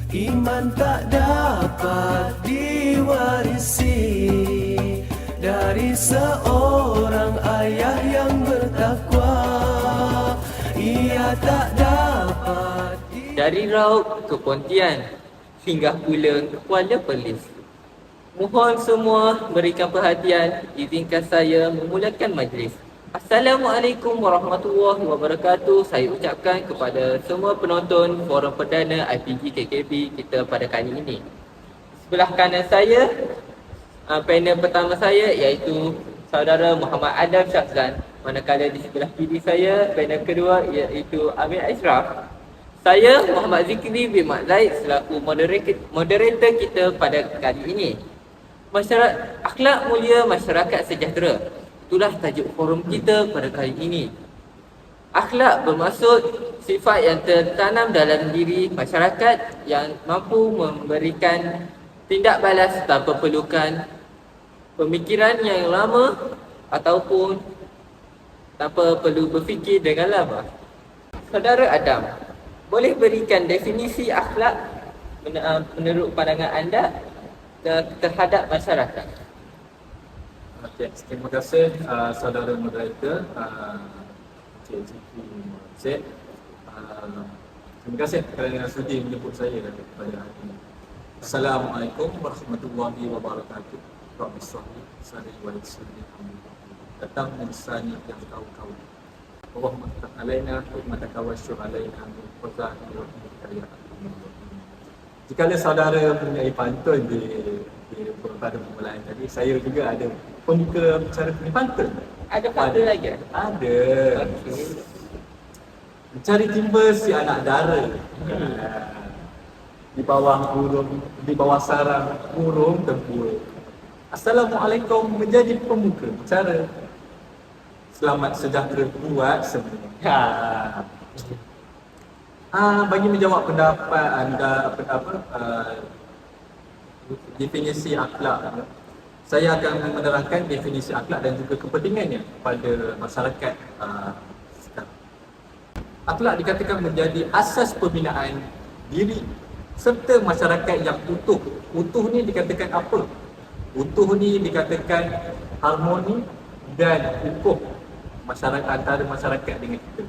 Iman tak dapat diwarisi dari seorang ayah yang bertakwa. Ia tak dapat Dari Raub ke Pontian, singgah pula ke Kuala Perlis. Mohon semua berikan perhatian, izinkan saya memulakan majlis. Assalamualaikum warahmatullahi wabarakatuh. Saya ucapkan kepada semua penonton forum perdana IPG KKB kita pada kali ini. Sebelah kanan saya, panel pertama saya iaitu saudara Muhammad Adam Syafzan. Manakala di sebelah kiri saya, panel kedua iaitu Amir Ashraf. Saya Muhammad Zikri bin Mak Zaid selaku moderator kita pada kali ini. Akhlak mulia masyarakat sejahtera. Itulah tajuk forum kita pada kali ini. Akhlak bermaksud sifat yang tertanam dalam diri masyarakat yang mampu memberikan tindak balas tanpa perlukan pemikiran yang lama ataupun tanpa perlu berfikir dengan lama. Saudara Adam, boleh berikan definisi akhlak menurut pandangan anda terhadap masyarakat? Okey, terima kasih saudara moderator, Cik Ziki Mohsin. Terima kasih kerana sudi menjemput saya pada hari ini. Assalamualaikum warahmatullahi wabarakatuh. Rabbi sholli sadri wa yassir li amri. Datang insani yang kau. Allahumma ftah alaina hikmataka wa syur alaina min fadlika wa hidayah. Jika saudara mempunyai pantun pada permulaan tadi, saya juga ada pembuka bicara punya pantun. Ada pantun lagi? Ada. Okey. Mencari timba si anak dara. Di bawah sarang burung tempur. Assalamualaikum menjadi pembuka bicara. Selamat sejahtera buat semua. Bagi menjawab pendapat anda definisi akhlak, saya akan menerangkan definisi akhlak dan juga kepentingannya pada masyarakat sekarang. Akhlak dikatakan menjadi asas pembinaan diri serta masyarakat yang utuh. Utuh ni dikatakan apa? Utuh ni dikatakan harmoni dan utuh masyarakat antara masyarakat dengan kita.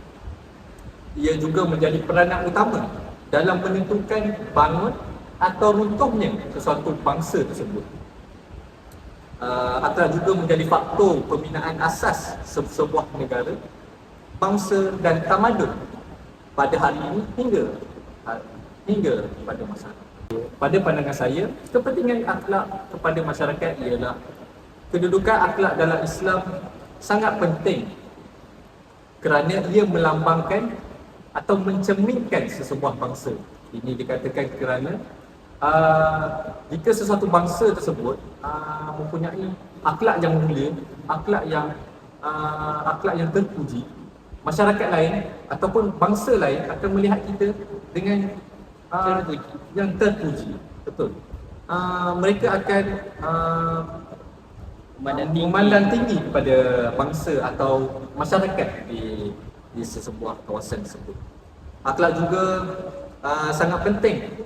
Ia juga menjadi peranan utama dalam menentukan bangun atau runtuhnya sesuatu bangsa tersebut. Akhlak juga menjadi faktor pembinaan asas sebuah negara, bangsa dan tamadun pada hari ini hingga pada masa depan. Pada pandangan saya, kepentingan akhlak kepada masyarakat ialah kedudukan akhlak dalam Islam sangat penting kerana ia melambangkan atau mencerminkan sesebuah bangsa. Ini dikatakan kerana jika sesuatu bangsa tersebut mempunyai akhlak yang mulia, akhlak yang terpuji, masyarakat lain ataupun bangsa lain akan melihat kita dengan yang terpuji. Betul. Mereka akan memandang tinggi kepada bangsa atau masyarakat di sesebuah kawasan tersebut. Akhlak juga sangat penting,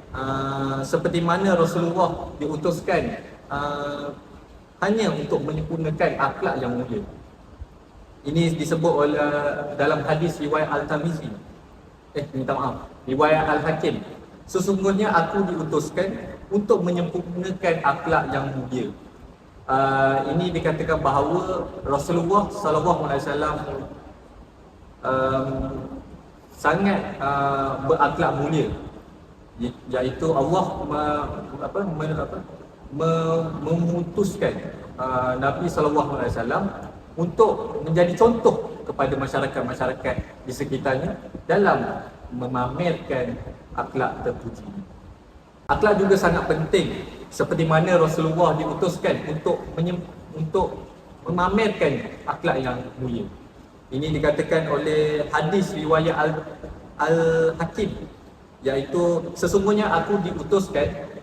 seperti mana Rasulullah diutuskan hanya untuk menyempurnakan akhlak yang mulia. Ini disebut oleh dalam hadis riwayat Al-Tirmizi. Riwayat Al-Hakim. Sesungguhnya aku diutuskan untuk menyempurnakan akhlak yang mulia. Ini dikatakan bahawa Rasulullah SAW sangat berakhlak mulia, iaitu Allah memutuskan Nabi SAW untuk menjadi contoh kepada masyarakat-masyarakat di sekitarnya dalam memamerkan akhlak terpuji. Akhlak juga sangat penting, seperti mana Rasulullah diutuskan untuk memamerkan akhlak yang mulia. Ini dikatakan oleh hadis riwayat Al-Hakim, iaitu sesungguhnya aku diutuskan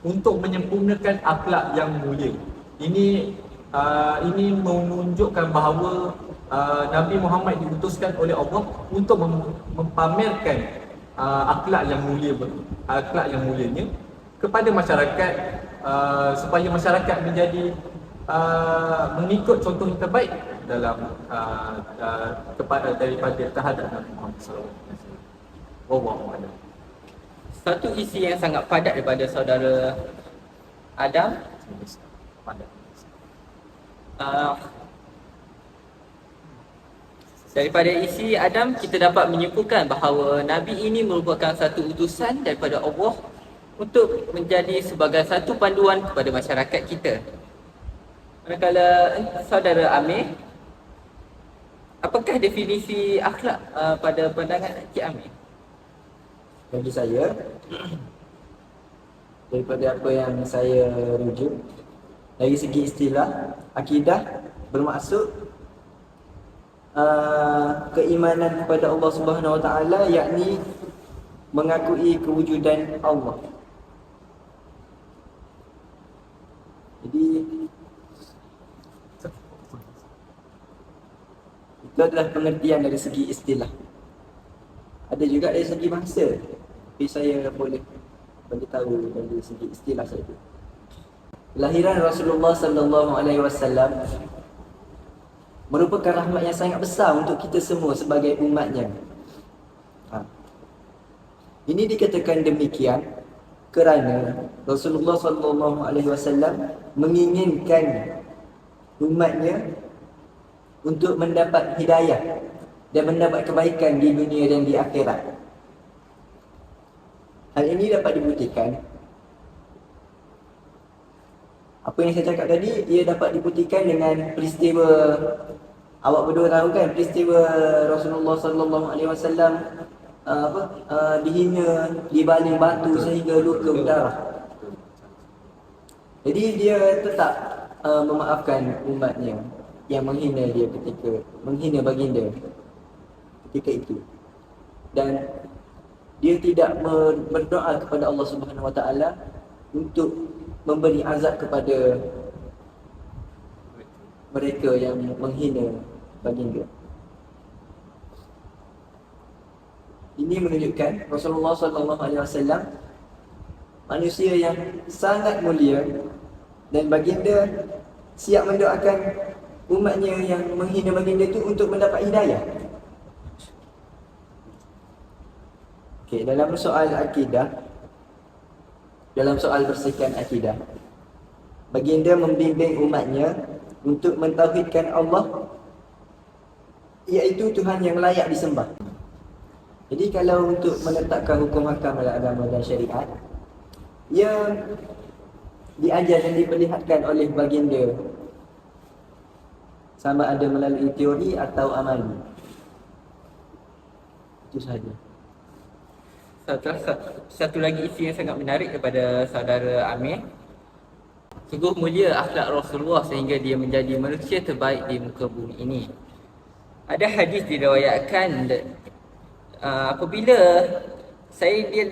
untuk menyempurnakan akhlak yang mulia. Ini menunjukkan bahawa Nabi Muhammad diutuskan oleh Allah untuk mempamerkan akhlak yang mulia, akhlak yang mulianya kepada masyarakat, supaya masyarakat menjadi mengikut contoh yang terbaik dalam kepada daripada terhadap Nabi Muhammad sallallahu alaihi wasallam. Wallahu a'lam. Satu isi yang sangat padat daripada saudara Adam. Daripada isi Adam, kita dapat menyimpulkan bahawa Nabi ini merupakan satu utusan daripada Allah untuk menjadi sebagai satu panduan kepada masyarakat kita. Manakala saudara Amir, apakah definisi akhlak pada pandangan Encik Amir? Bagi saya, daripada apa yang saya rujuk, dari segi istilah, akidah bermaksud keimanan kepada Allah Subhanahu Wa Taala, yakni mengakui kewujudan Allah. Jadi itu adalah pengertian dari segi istilah. Ada juga dari segi bahasa, tapi saya boleh beritahu dari segi istilah saja. Kelahiran Rasulullah sallallahu alaihi wasallam merupakan rahmat yang sangat besar untuk kita semua sebagai umatnya. Ini dikatakan demikian kerana Rasulullah sallallahu alaihi wasallam menginginkan umatnya untuk mendapat hidayah dan mendapat kebaikan di dunia dan di akhirat. Hal ini dapat dibuktikan, apa yang saya cakap tadi, ia dapat dibuktikan dengan peristiwa, awak berdua tahu kan, peristiwa Rasulullah sallallahu alaihi wasallam dihina, dibaling batu sehingga luka berdarah. Jadi dia tetap memaafkan umatnya yang menghina dia menghina baginda ketika itu. Dan dia tidak berdoa kepada Allah Subhanahu Wa Taala untuk memberi azab kepada mereka yang menghina baginda. Ini menunjukkan Rasulullah sallallahu alaihi wasallam manusia yang sangat mulia, dan baginda siap mendoakan umatnya yang menghina baginda itu untuk mendapat hidayah. Okey, dalam soal akidah, dalam soal bersihkan akidah, baginda membimbing umatnya untuk mentauhidkan Allah, iaitu Tuhan yang layak disembah. Jadi kalau untuk menetapkan hukum hakam dalam agama dan syariat, ia diajar dan diperlihatkan oleh baginda sama ada melalui teori atau amali. Itu sahaja. Satu lagi isi yang sangat menarik kepada saudara Amir. Sungguh mulia akhlak Rasulullah sehingga dia menjadi manusia terbaik di muka bumi ini. Ada hadis diriwayatkan apabila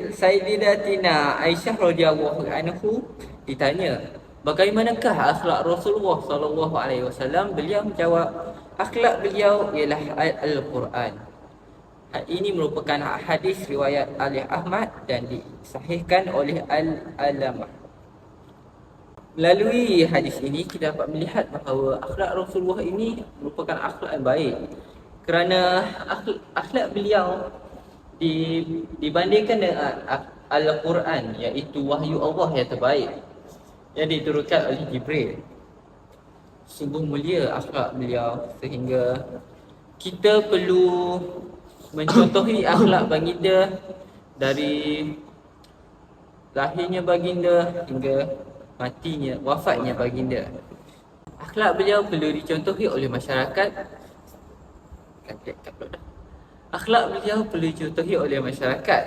Sayyidatina Aisyah radhiyallahu anhu ditanya, bagaimanakah akhlak Rasulullah sallallahu alaihi wasallam? Beliau menjawab, akhlak beliau ialah Al-Quran. Ini merupakan hadis riwayat Ali Ahmad dan disahihkan oleh Al-Alamah. Melalui hadis ini kita dapat melihat bahawa akhlak Rasulullah ini merupakan akhlak yang baik, kerana akhlak beliau dibandingkan dengan Al-Quran, iaitu wahyu Allah yang terbaik yang diturunkan oleh Jibril. Sungguh mulia akhlak beliau sehingga kita perlu mencontohi akhlak baginda dari lahirnya baginda hingga matinya, wafatnya baginda. Akhlak beliau perlu dicontohi oleh masyarakat. Akhlak beliau perlu dicontohi oleh masyarakat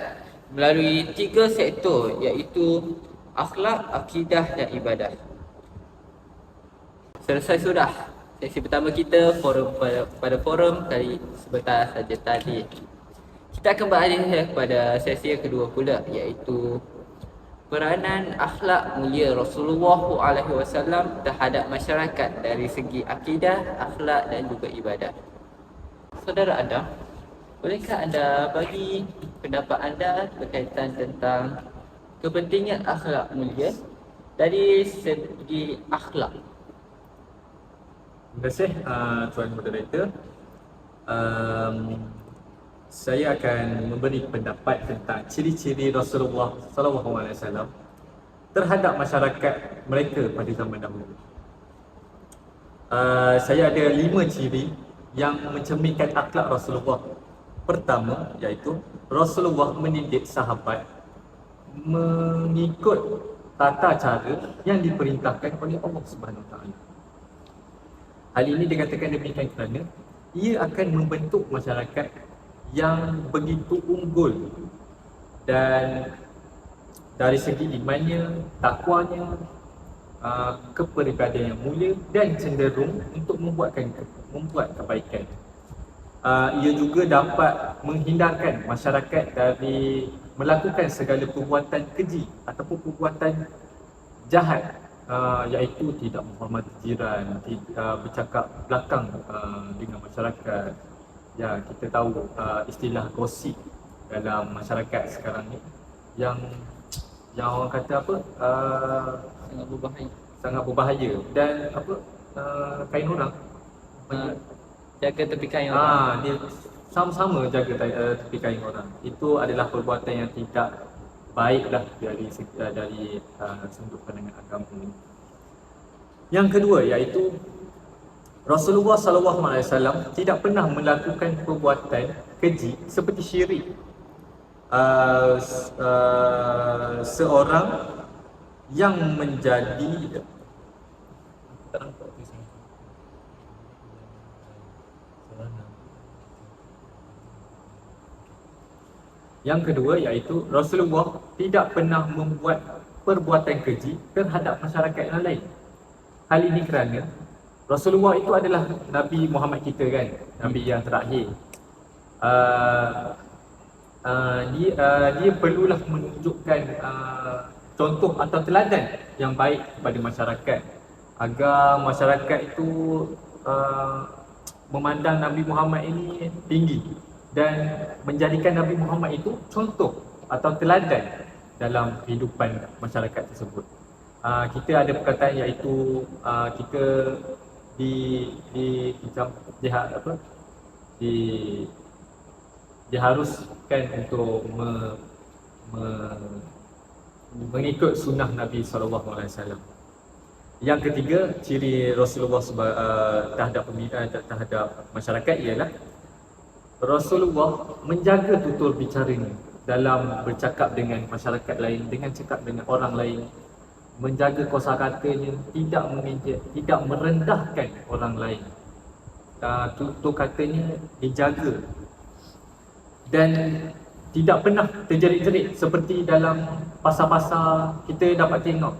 melalui 3 sektor, iaitu akhlak, akidah dan ibadah. Selesai sudah sesi pertama kita pada forum kali sebentar saja tadi. Kita akan beralih kepada sesi yang kedua pula, iaitu peranan akhlak mulia Rasulullah SAW terhadap masyarakat dari segi akidah, akhlak dan juga ibadah. Saudara Adam, bolehkah anda bagi pendapat anda berkaitan tentang kepentingan akhlak mulia dari segi akhlak? Terima kasih Tuan Moderator. Saya akan memberi pendapat tentang ciri-ciri Rasulullah SAW terhadap masyarakat mereka pada zaman dahulu. Saya ada 5 ciri yang mencerminkan akhlak Rasulullah. Pertama, iaitu Rasulullah mendidik sahabat mengikut tata cara yang diperintahkan oleh Allah Subhanahu Wa Taala. Hal ini dikatakan demikian kerana ia akan membentuk masyarakat yang begitu unggul dan dari segi imannya, takwanya, kepribadian yang mulia dan cenderung untuk membuat kebaikan. Ia juga dapat menghindarkan masyarakat dari melakukan segala perbuatan keji ataupun perbuatan jahat, iaitu tidak menghormati jiran, tidak bercakap belakang dengan masyarakat. Ya, kita tahu istilah gosip dalam masyarakat sekarang ni yang orang kata apa, sangat berbahaya dan apa, kain orang Jaga tepi kain orang. dia sama-sama jaga tepi kain orang. Itu adalah perbuatan yang tidak baiklah dari sudut pandangan agama ini. Yang kedua iaitu Rasulullah SAW tidak pernah melakukan perbuatan keji seperti syirik. Seorang yang menjadi Yang kedua iaitu Rasulullah tidak pernah membuat perbuatan keji terhadap masyarakat yang lain. Hal ini kerana Rasulullah itu adalah Nabi Muhammad kita kan, Nabi yang terakhir. Dia perlulah menunjukkan contoh atau teladan yang baik kepada masyarakat agar masyarakat itu memandang Nabi Muhammad ini tinggi dan menjadikan Nabi Muhammad itu contoh atau teladan dalam kehidupan masyarakat tersebut. Kita ada perkataan iaitu kita diharuskan untuk mengikut sunnah Nabi SAW. Yang ketiga, ciri Rasulullah terhadap masyarakat ialah Rasulullah menjaga tutur bicaranya dalam bercakap dengan masyarakat lain, dengan cakap dengan orang lain, menjaga kosakatanya, tidak merendahkan orang lain. Tutur katanya dijaga dan tidak pernah terjerit-jerit seperti dalam pasar-pasar kita dapat tengok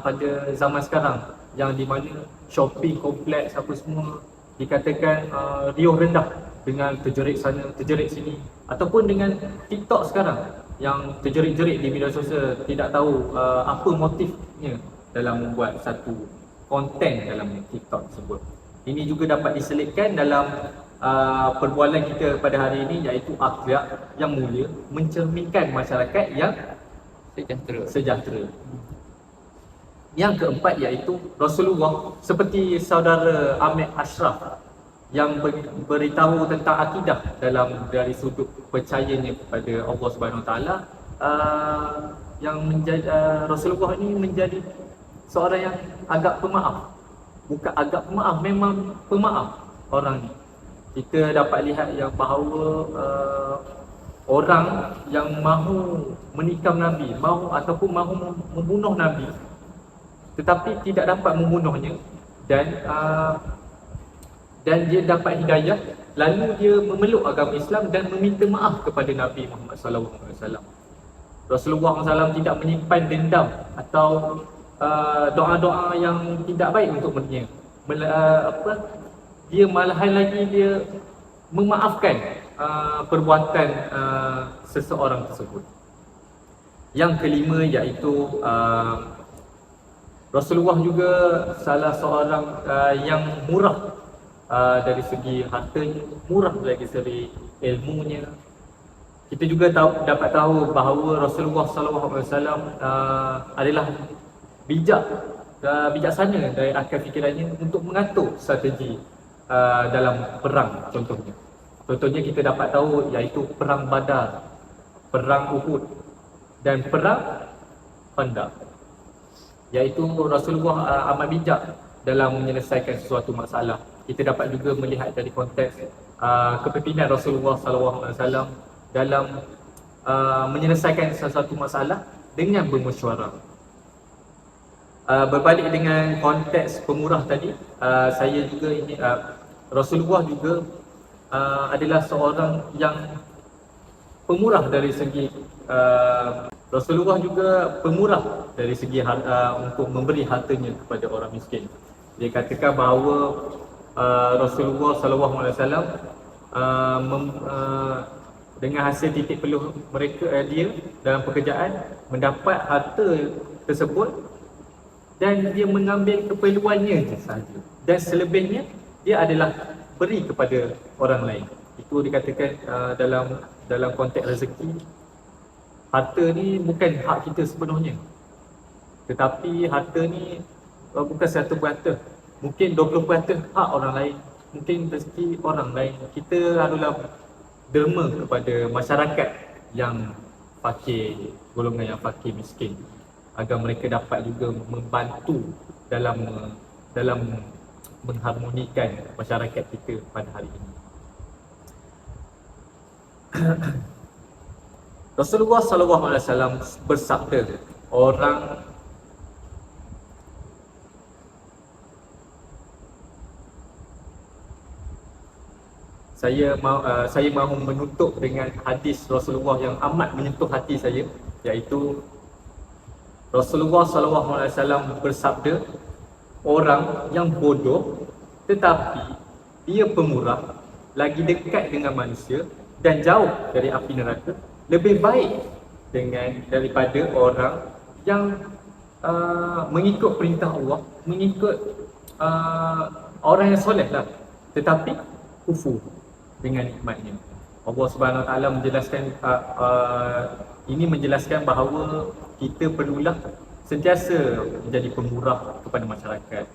pada zaman sekarang, yang di mana shopping kompleks apa semua dikatakan riuh rendah dengan terjerit sana, terjerit sini, ataupun dengan TikTok sekarang yang terjerit-jerit di media sosial, tidak tahu apa motifnya dalam membuat satu konten dalam TikTok tersebut. Ini juga dapat diselitkan dalam perbualan kita pada hari ini, iaitu akhlak yang mulia mencerminkan masyarakat yang sejahtera. Yang keempat iaitu Rasulullah seperti saudara Ahmad Ashraf yang beritahu tentang akidah dari sudut percayanya kepada Allah Subhanahu Wa Taala, yang menjadi Rasulullah ini menjadi seorang yang agak pemaaf. Bukan agak pemaaf, memang pemaaf orang ni. Kita dapat lihat yang bahawa orang yang mahu menikam Nabi, mahu membunuh Nabi, tetapi tidak dapat membunuhnya dan dia dapat hidayah, lalu dia memeluk agama Islam dan meminta maaf kepada Nabi Muhammad SAW. Rasulullah SAW tidak menyimpan dendam atau doa-doa yang tidak baik untuk mereka. Dia malahan lagi dia memaafkan perbuatan seseorang tersebut. Yang kelima iaitu Rasulullah juga salah seorang yang murah dari segi hartanya, murah dari segi ilmunya, Kita juga dapat tahu bahawa Rasulullah SAW adalah bijaksana dari akal fikirannya untuk mengatur strategi dalam perang contohnya. Contohnya kita dapat tahu iaitu perang Badar, perang Uhud dan perang Khandaq. Iaitu Rasulullah amat bijak dalam menyelesaikan sesuatu masalah. Kita dapat juga melihat dari konteks kepimpinan Rasulullah SAW dalam menyelesaikan sesuatu masalah dengan bermesyuarah. Berbalik dengan konteks pemurah tadi, saya juga ini Rasulullah juga adalah seorang yang pemurah dari segi Rasulullah juga pemurah dari segi untuk memberi hartanya kepada orang miskin. Dia katakan bahawa Rasulullah SAW dengan hasil titik peluh mereka dia dalam pekerjaan mendapat harta tersebut dan dia mengambil keperluannya sahaja, dan selebihnya dia adalah beri kepada orang lain. Itu dikatakan dalam konteks rezeki, harta ni bukan hak kita sepenuhnya, tetapi harta ni bukan 100%, mungkin 20% hak orang lain, mungkin rezeki orang lain. Kita adalah derma kepada masyarakat yang fakir, golongan yang fakir miskin, agar mereka dapat juga membantu dalam mengharmonikan masyarakat kita pada hari ini. Rasulullah SAW bersabda, Saya mahu menutup dengan hadis Rasulullah yang amat menyentuh hati saya, iaitu Rasulullah SAW bersabda, orang yang bodoh tetapi dia pemurah, lagi dekat dengan manusia dan jauh dari api neraka, lebih baik daripada orang yang mengikut perintah Allah, mengikut orang yang soleh lah, tetapi kufur dengan nikmatnya. Allah Subhanahu Wa Taala menjelaskan ini menjelaskan bahawa kita perlulah sentiasa menjadi pemurah kepada masyarakat.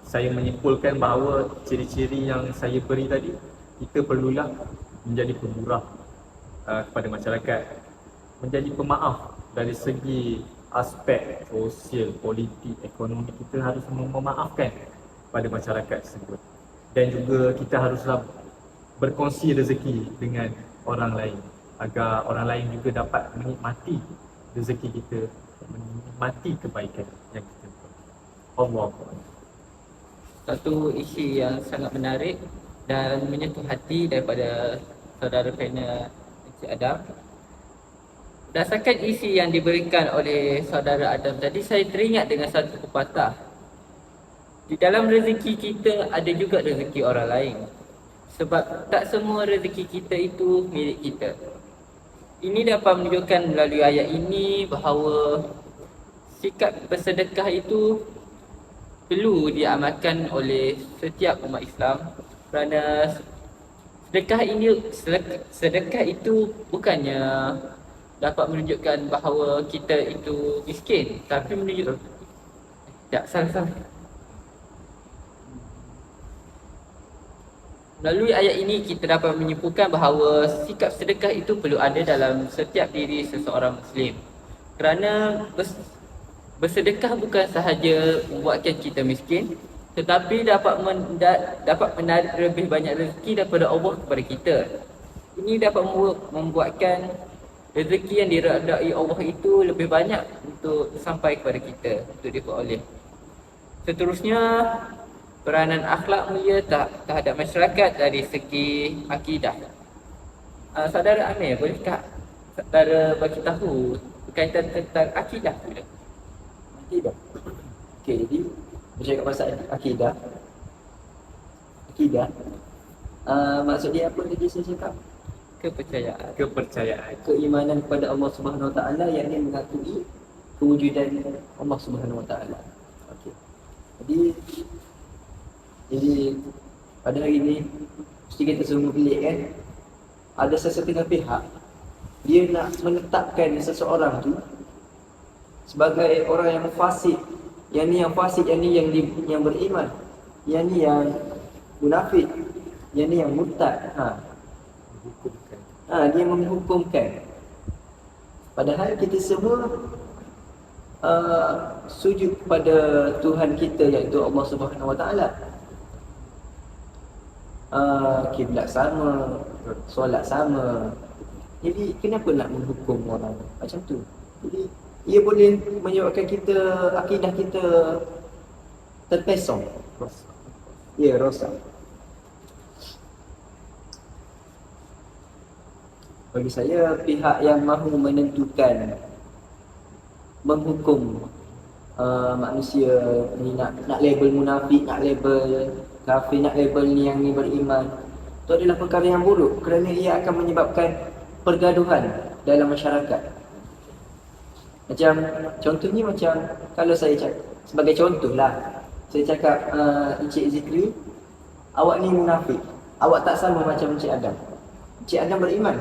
Saya menyimpulkan bahawa ciri-ciri yang saya beri tadi, kita perlulah menjadi pemurah kepada masyarakat, menjadi pemaaf dari segi aspek sosial, politik, ekonomi. Kita harus memaafkan pada masyarakat tersebut, dan juga kita haruslah berkongsi rezeki dengan orang lain agar orang lain juga dapat menikmati rezeki kita, menikmati kebaikan yang kita buat. Allahu. Satu isi yang sangat menarik dan menyentuh hati daripada saudara panel Encik Adam. Berdasarkan isi yang diberikan oleh saudara Adam tadi, saya teringat dengan satu pepatah. Di dalam rezeki kita ada juga rezeki orang lain. Sebab tak semua rezeki kita itu milik kita. Ini dapat menunjukkan melalui ayat ini bahawa sikap bersedekah itu perlu diamalkan oleh setiap umat Islam, kerana sedekah itu bukannya dapat menunjukkan bahawa kita itu miskin, tapi menunjukkan salah. Melalui ayat ini kita dapat menyimpulkan bahawa sikap sedekah itu perlu ada dalam setiap diri seseorang Muslim. Kerana bersedekah bukan sahaja membuatkan kita miskin, tetapi dapat menarik lebih banyak rezeki daripada Allah kepada kita. Ini dapat membuatkan rezeki yang diredai Allah itu lebih banyak untuk sampai kepada kita, untuk diperoleh. Seterusnya, peranan akhlak mulia terhadap masyarakat dari segi akidah. Saudara Amir, bolehkah saudara bagi tahu berkaitan tentang akidah pula? Akidah. Okey, jadi bercakap pasal akidah. Maksud dia apa tadi saya cakap? Kepercayaan. Keimanan kepada Allah Subhanahu Wa Taala, yang ini mengakui kewujudan Allah Subhanahu Wa Taala. Okey. Jadi pada hari ini mesti kita semua pilih kan, ada sesetengah pihak dia nak menetapkan seseorang tu sebagai orang yang fasik, yang ni yang fasik, yang ni yang beriman, yang ni yang munafik, yang ni yang murtad. Dia menghukumkan. Padahal kita semua sujud kepada Tuhan kita iaitu Allah Subhanahu Wa Taala. Kiblat sama, solat sama. Jadi kenapa nak menghukum orang macam tu? Jadi ia boleh menyebabkan kita, akidah kita terpesong. Ya, rosak. Bagi saya, pihak yang mahu menentukan, menghukum manusia ni, nak label munafik, nak label kafir, nak label ni yang ni beriman, itu adalah perkara yang buruk kerana ia akan menyebabkan pergaduhan dalam masyarakat. Macam contohnya, macam kalau saya cakap, sebagai contohlah, saya cakap Encik Zikri, awak ni munafik, awak tak sama macam Encik Adam. Encik Adam beriman.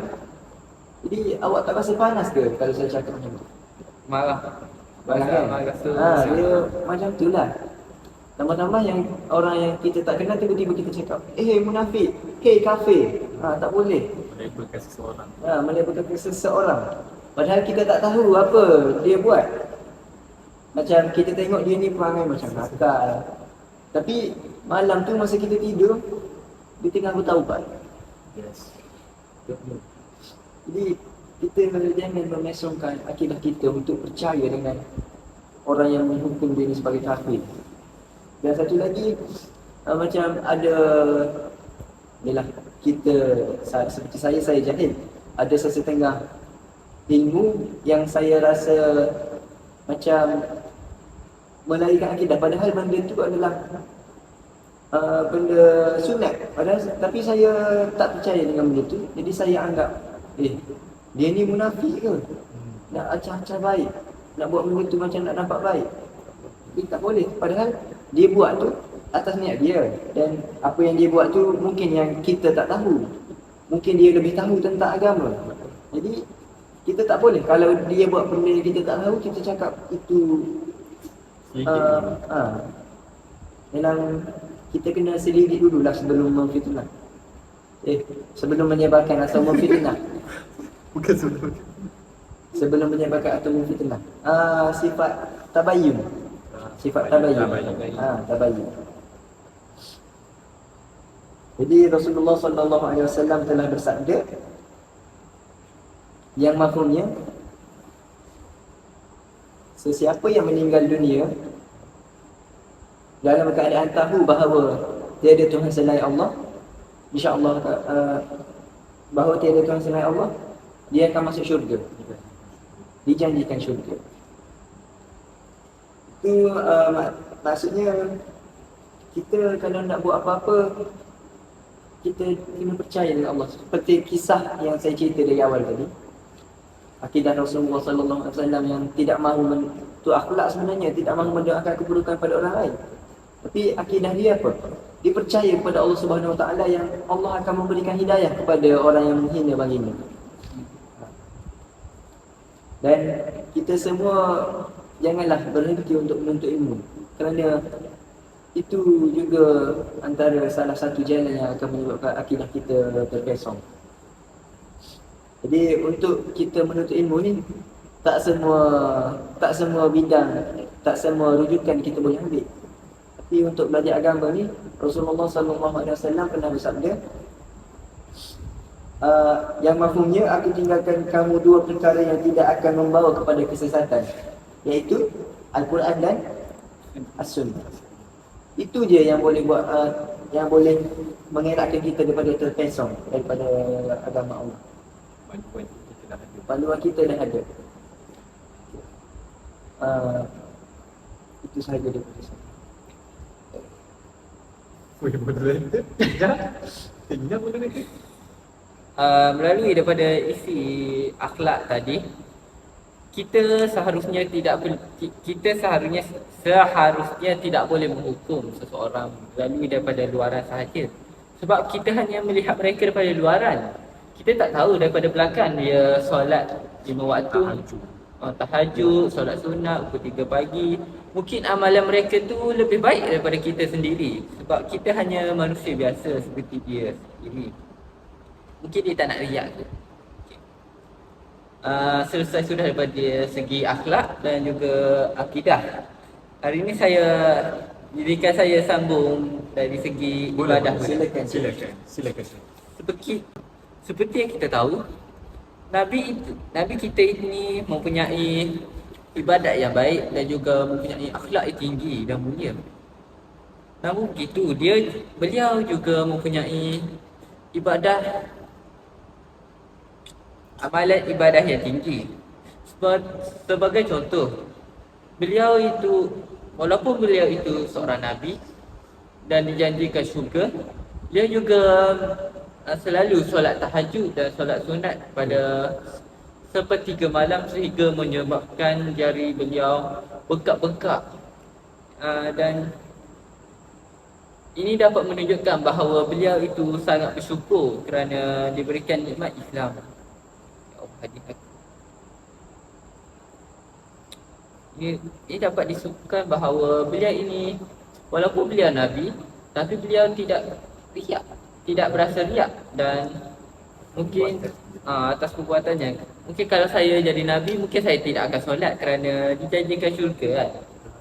Jadi awak tak rasa panas ke kalau saya cakap macam tu? Marah. Marah kan? Dia macam tu lah. Tambah-tambah yang orang yang kita tak kenal tiba-tiba kita cakap, munafik, kafir. Tak boleh. Melabelkan seseorang. Melabelkan seseorang. Padahal kita tak tahu apa dia buat. Macam kita tengok dia ni perangai macam nakal. Tapi malam tu masa kita tidur, dia tengah bertaubat. Yes. Jadi kita jangan memesongkan akidah kita untuk percaya dengan orang yang menghukum dia ni sebagai kafir. Dan satu lagi, macam ada, yalah, kita seperti saya jahil. Ada sesetengah ilmu yang saya rasa macam melarikan akidah, padahal benda tu adalah benda sunat. Padahal, tapi saya tak percaya dengan benda tu. Jadi saya anggap dia ni munafik ke? Nak acah-acah baik, nak buat benda tu macam nak nampak baik. Tapi tak boleh. Padahal dia buat tu atas niat dia. Dan apa yang dia buat tu mungkin yang kita tak tahu. Mungkin dia lebih tahu tentang agama. Jadi kita tak boleh, kalau dia buat benda yang kita tak tahu, kita cakap itu memang kita kena selidik dululah sebelum memfitnah. Sebelum menyebarkan atau memfitnah. Bukan sebelum. Sebelum menyebarkan atau memfitnah. Sifat tabayyun. Sifat tabayyun. Tabayyun. Jadi Rasulullah sallallahu alaihi wasallam telah bersabda yang mafhumnya, sesiapa yang meninggal dunia dalam keadaan tahu bahawa tiada Tuhan selain Allah, insya-Allah bahawa tiada Tuhan selain Allah, dia akan masuk syurga. Dijanjikan syurga. Itu maksudnya kita kalau nak buat apa-apa, kita kena percaya dengan Allah. Seperti kisah yang saya cerita dari awal tadi, akidah Rasulullah sallallahu alaihi wasallam yang tidak mahu tu akhlak sebenarnya, tidak mahu mendoakan keburukan pada orang lain. Tapi akidah dia apa? Dia percaya kepada Allah Subhanahu Wa Taala yang Allah akan memberikan hidayah kepada orang yang menghina baginda. Dan kita semua janganlah berhenti untuk menuntut ilmu, kerana itu juga antara salah satu jalan yang akan menyebabkan akidah kita terpesong. Jadi untuk kita menuntut ilmu ni, tak semua bidang, tak semua rujukan kita boleh ambil. Tapi untuk belajar agama ni, Rasulullah sallallahu alaihi wasallam pernah bersabda, yang mafhumnya, aku tinggalkan kamu dua perkara yang tidak akan membawa kepada kesesatan, iaitu Al-Quran dan As-Sunnah. Itu je yang boleh buat, yang boleh mengelakkan kita daripada terpesong daripada agama Allah. Panduan kita dah ada. Itu sahaja daripada saya. Melalui daripada isi akhlak tadi, kita seharusnya tidak boleh menghukum seseorang melalui daripada luaran sahaja. Sebab kita hanya melihat mereka daripada luaran. kita tak tahu daripada belakang dia solat 5 waktu, tahajud, solat sunat pukul 3 pagi. Mungkin amalan mereka tu lebih baik daripada kita sendiri, sebab kita hanya manusia biasa seperti dia sendiri. Mungkin dia tak nak riak ke. Selesai sudah daripada segi akhlak dan juga akidah. Hari ini dirikan saya sambung dari segi ibadah. Silakan. Seperti yang kita tahu, Nabi kita ini mempunyai ibadat yang baik dan juga mempunyai akhlak yang tinggi dan mulia. Namun begitu, beliau juga mempunyai amalan ibadah yang tinggi. Sebagai contoh, walaupun beliau itu seorang Nabi dan dijanjikan syurga, dia juga selalu solat tahajud dan solat sunat pada sepertiga malam sehingga menyebabkan jari beliau bengkak-bengkak. Dan ini dapat menunjukkan bahawa beliau itu sangat bersyukur kerana diberikan nikmat Islam. Ini dapat disebutkan bahawa beliau ini, walaupun beliau Nabi, tapi beliau tidak berasa riak, dan mungkin atas perbuatannya. Mungkin kalau saya jadi Nabi, mungkin saya tidak akan solat kerana dijanjikan syurga kan.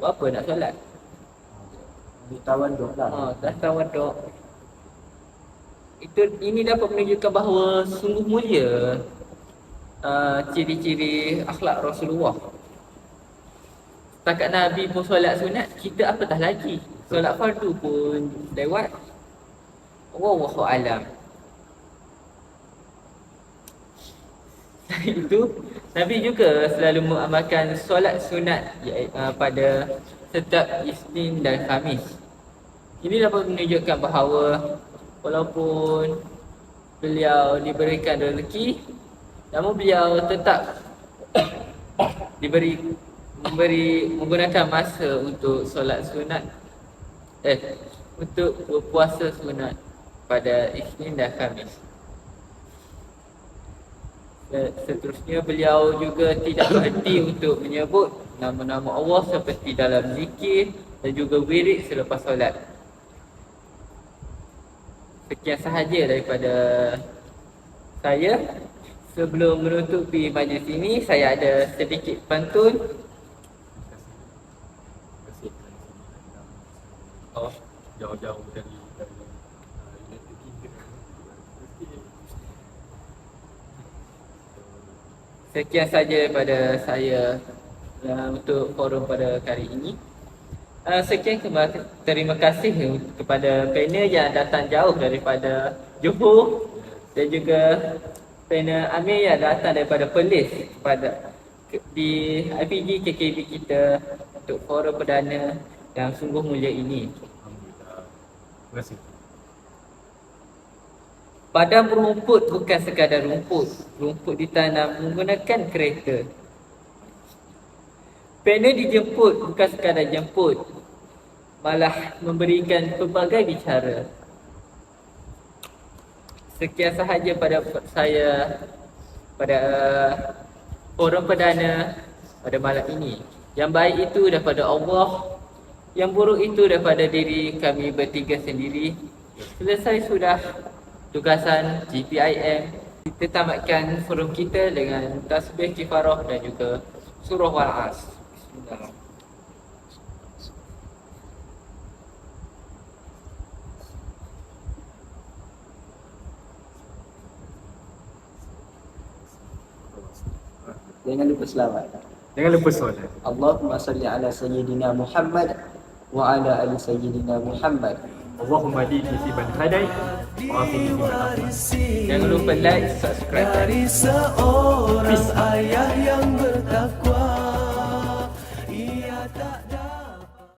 Buat apa nak solat? Tawaduk lah. Dah tawaduk. Ini dapat menunjukkan bahawa sungguh mulia ciri-ciri akhlak Rasulullah. Setakat Nabi pun solat sunat, kita apatah lagi. Solat fardu pun lewat. Wallahu alam. Selain itu, Nabi juga selalu mengamalkan solat sunat pada setiap Isnin dan Khamis. Ini dapat menunjukkan bahawa walaupun beliau diberikan rezeki, namun beliau tetap menggunakan masa untuk solat sunat, untuk berpuasa sunat pada Isnin dan Khamis. Seterusnya, beliau juga tidak berhenti untuk menyebut nama-nama Allah seperti dalam zikir dan juga wirid selepas solat. Sekian sahaja daripada saya. Sebelum menutupi majlis ini, saya ada sedikit pantun. Jauh-jauh dari Sekian saja daripada saya untuk forum pada kali ini. Terima kasih kepada panel yang datang jauh daripada Johor dan juga panel Amir yang datang daripada Perlis di IPG KKB kita untuk forum perdana yang sungguh mulia ini. Alhamdulillah. Terima kasih. Padang rumput bukan sekadar rumput. Rumput ditanam menggunakan kereta. Panel dijemput bukan sekadar jemput, malah memberikan pelbagai bicara. Sekian sahaja pada saya pada forum perdana pada malam ini. Yang baik itu daripada Allah, yang buruk itu daripada diri kami bertiga sendiri. Selesai sudah tugasan GPIM, kita tamatkan forum kita dengan tasbih kifarah dan juga surah Wal-As. Bismillah. Jangan lupa selawat. Jangan lupa solat. Allahumma salli ala sayyidina Muhammad wa ala ali sayyidina Muhammad. Allahumma dini fi man hadait wa afini fi man afait. Jangan lupa like, subscribe. Dari seorang ayah yang bertakwa.